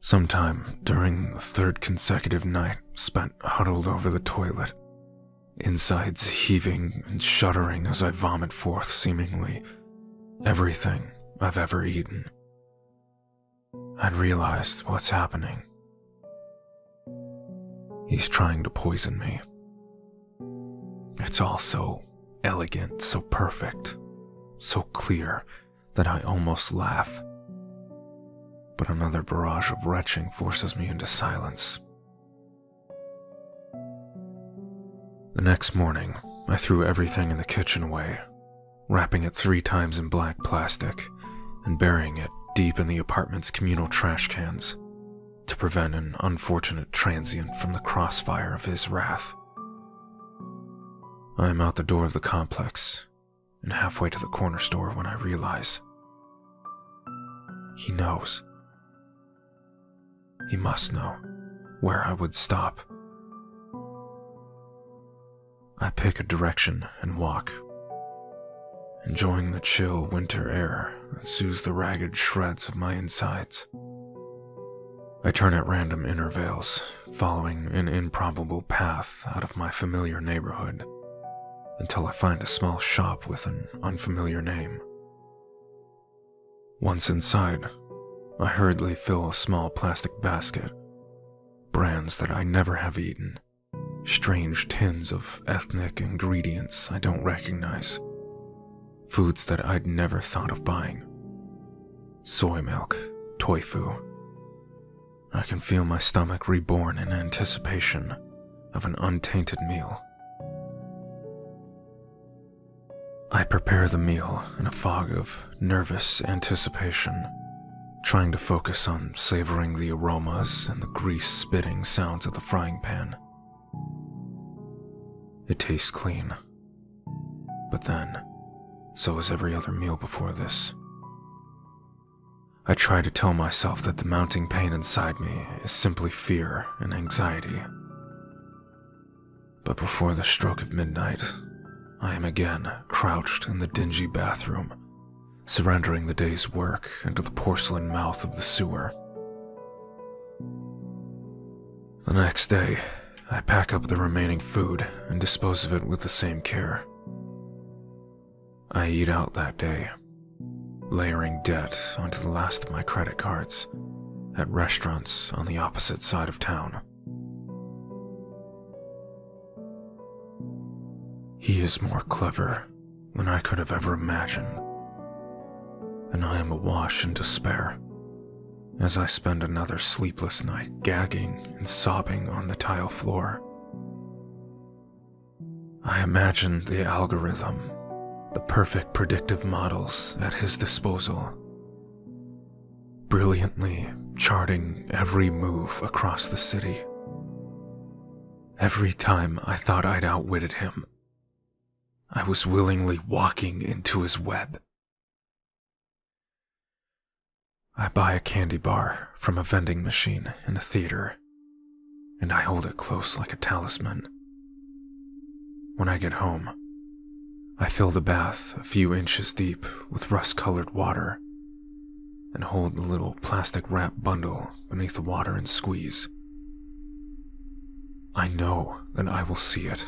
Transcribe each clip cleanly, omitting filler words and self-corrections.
Sometime during the third consecutive night spent huddled over the toilet, insides heaving and shuddering as I vomit forth seemingly everything I've ever eaten, I'd realized what's happening. He's trying to poison me. It's all so elegant, so perfect, so clear that I almost laugh. But another barrage of retching forces me into silence. The next morning, I threw everything in the kitchen away, wrapping it 3 times in black plastic and burying it deep in the apartment's communal trash cans to prevent an unfortunate transient from the crossfire of his wrath. I am out the door of the complex and halfway to the corner store when I realize he knows. He must know where I would stop. I pick a direction and walk, enjoying the chill winter air that soothes the ragged shreds of my insides. I turn at random intervals, following an improbable path out of my familiar neighborhood, until I find a small shop with an unfamiliar name. Once inside, I hurriedly fill a small plastic basket, brands that I never have eaten, strange tins of ethnic ingredients I don't recognize, foods that I'd never thought of buying. Soy milk, tofu. I can feel my stomach reborn in anticipation of an untainted meal. I prepare the meal in a fog of nervous anticipation, trying to focus on savoring the aromas and the grease-spitting sounds of the frying pan. It tastes clean, but then, so is every other meal before this. I try to tell myself that the mounting pain inside me is simply fear and anxiety. But before the stroke of midnight, I am again crouched in the dingy bathroom, surrendering the day's work into the porcelain mouth of the sewer. The next day, I pack up the remaining food and dispose of it with the same care. I eat out that day, layering debt onto the last of my credit cards at restaurants on the opposite side of town. He is more clever than I could have ever imagined, and I am awash in despair as I spend another sleepless night gagging and sobbing on the tile floor. I imagine the algorithm, the perfect predictive models at his disposal, brilliantly charting every move across the city. Every time I thought I'd outwitted him, I was willingly walking into his web. I buy a candy bar from a vending machine in a theater, and I hold it close like a talisman. When I get home, I fill the bath a few inches deep with rust-colored water and hold the little plastic wrap bundle beneath the water and squeeze. I know that I will see it,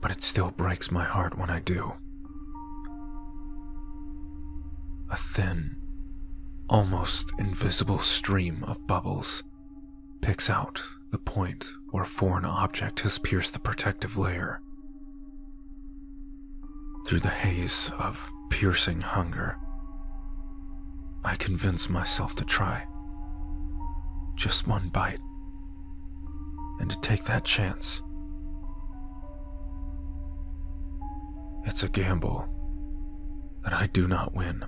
but it still breaks my heart when I do. A thin, almost invisible stream of bubbles picks out the point where a foreign object has pierced the protective layer. Through the haze of piercing hunger, I convince myself to try. Just one bite, and to take that chance. It's a gamble that I do not win.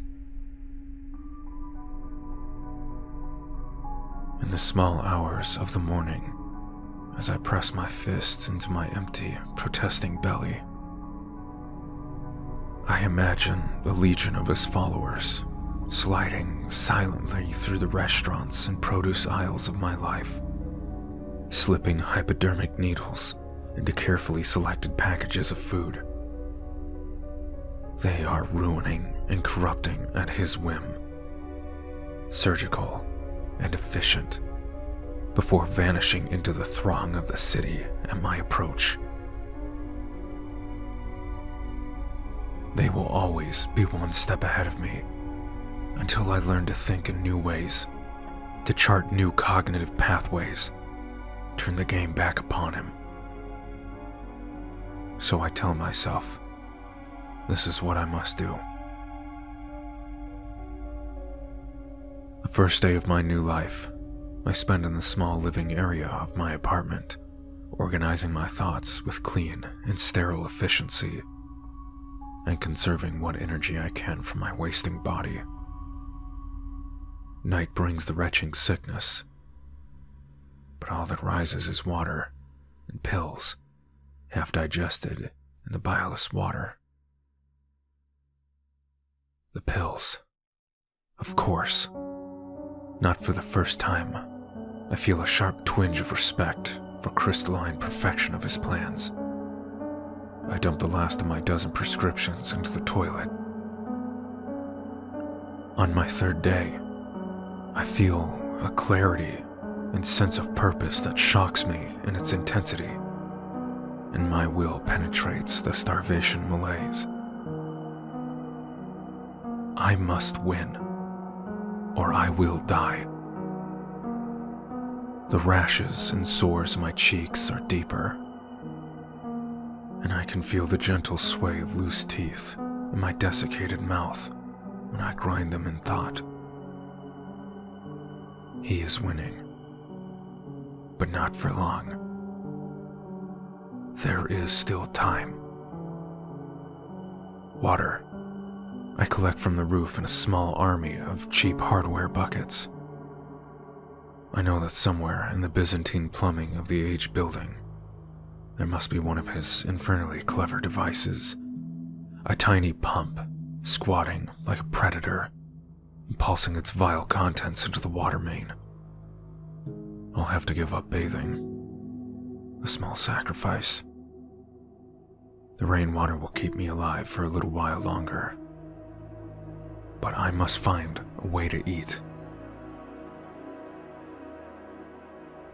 In the small hours of the morning, as I press my fists into my empty, protesting belly, I imagine the legion of his followers sliding silently through the restaurants and produce aisles of my life, slipping hypodermic needles into carefully selected packages of food. They are ruining and corrupting at his whim, surgical and efficient before vanishing into the throng of the city at my approach. They will always be one step ahead of me until I learn to think in new ways, to chart new cognitive pathways, turn the game back upon him. So I tell myself, this is what I must do. The first day of my new life, I spend in the small living area of my apartment, organizing my thoughts with clean and sterile efficiency, and conserving what energy I can from my wasting body. Night brings the retching sickness, but all that rises is water and pills, half digested in the bilious water. The pills, of course. Not for the first time, I feel a sharp twinge of respect for crystalline perfection of his plans. I dump the last of my dozen prescriptions into the toilet. On my third day, I feel a clarity and sense of purpose that shocks me in its intensity, and my will penetrates the starvation malaise. I must win, or I will die. The rashes and sores in my cheeks are deeper, and I can feel the gentle sway of loose teeth in my desiccated mouth when I grind them in thought. He is winning, but not for long. There is still time. Water. I collect from the roof in a small army of cheap hardware buckets. I know that somewhere in the Byzantine plumbing of the aged building, there must be one of his infernally clever devices, a tiny pump squatting like a predator, impulsing its vile contents into the water main. I'll have to give up bathing, a small sacrifice. The rainwater will keep me alive for a little while longer, but I must find a way to eat.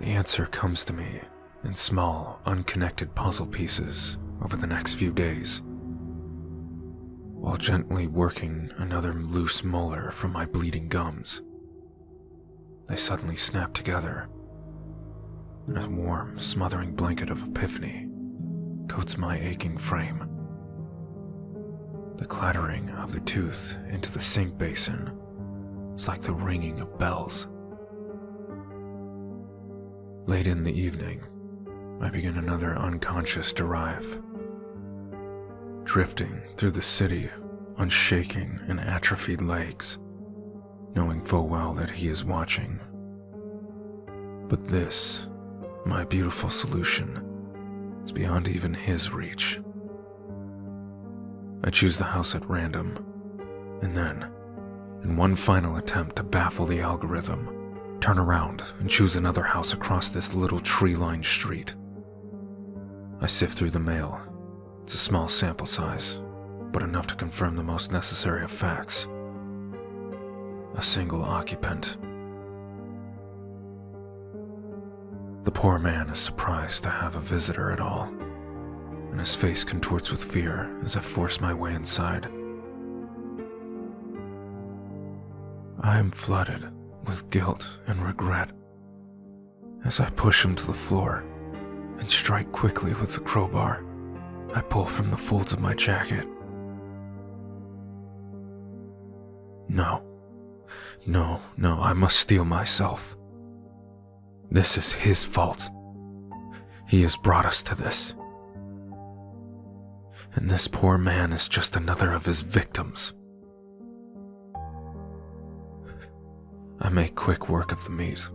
The answer comes to me in small, unconnected puzzle pieces over the next few days. While gently working another loose molar from my bleeding gums, they suddenly snap together, and a warm, smothering blanket of epiphany coats my aching frame. The clattering of the tooth into the sink basin is like the ringing of bells. Late in the evening, I begin another unconscious drive, drifting through the city on shaking and atrophied legs, knowing full well that he is watching. But this, my beautiful solution, is beyond even his reach. I choose the house at random, and then, in one final attempt to baffle the algorithm, turn around and choose another house across this little tree-lined street. I sift through the mail. It's a small sample size, but enough to confirm the most necessary of facts. A single occupant. The poor man is surprised to have a visitor at all, and his face contorts with fear as I force my way inside. I am flooded with guilt and regret as I push him to the floor and strike quickly with the crowbar I pull from the folds of my jacket. No, I must steel myself. This is his fault. He has brought us to this. And this poor man is just another of his victims. I make quick work of the meat.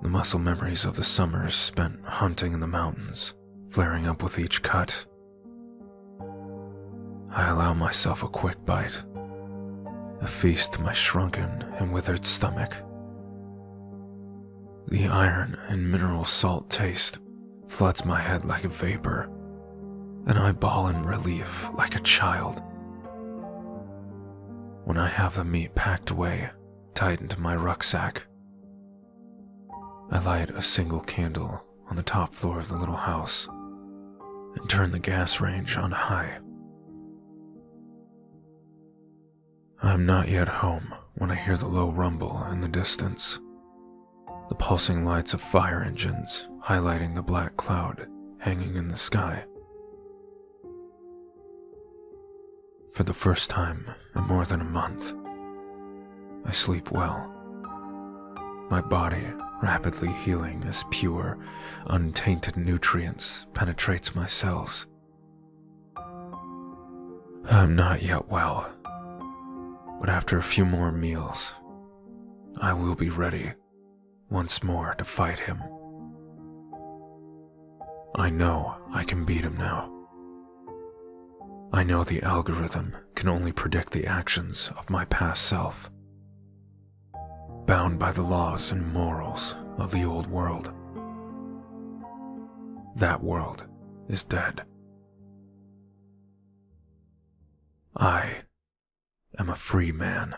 The muscle memories of the summers spent hunting in the mountains, flaring up with each cut. I allow myself a quick bite, a feast to my shrunken and withered stomach. The iron and mineral salt taste floods my head like a vapor, and I bawl in relief like a child. When I have the meat packed away, tightened my rucksack. I light a single candle on the top floor of the little house and turn the gas range on high. I am not yet home when I hear the low rumble in the distance, the pulsing lights of fire engines highlighting the black cloud hanging in the sky. For the first time in more than a month, I sleep well, my body rapidly healing as pure, untainted nutrients penetrates my cells. I'm not yet well, but after a few more meals, I will be ready once more to fight him. I know I can beat him now. I know the algorithm can only predict the actions of my past self, bound by the laws and morals of the old world. That world is dead. I am a free man.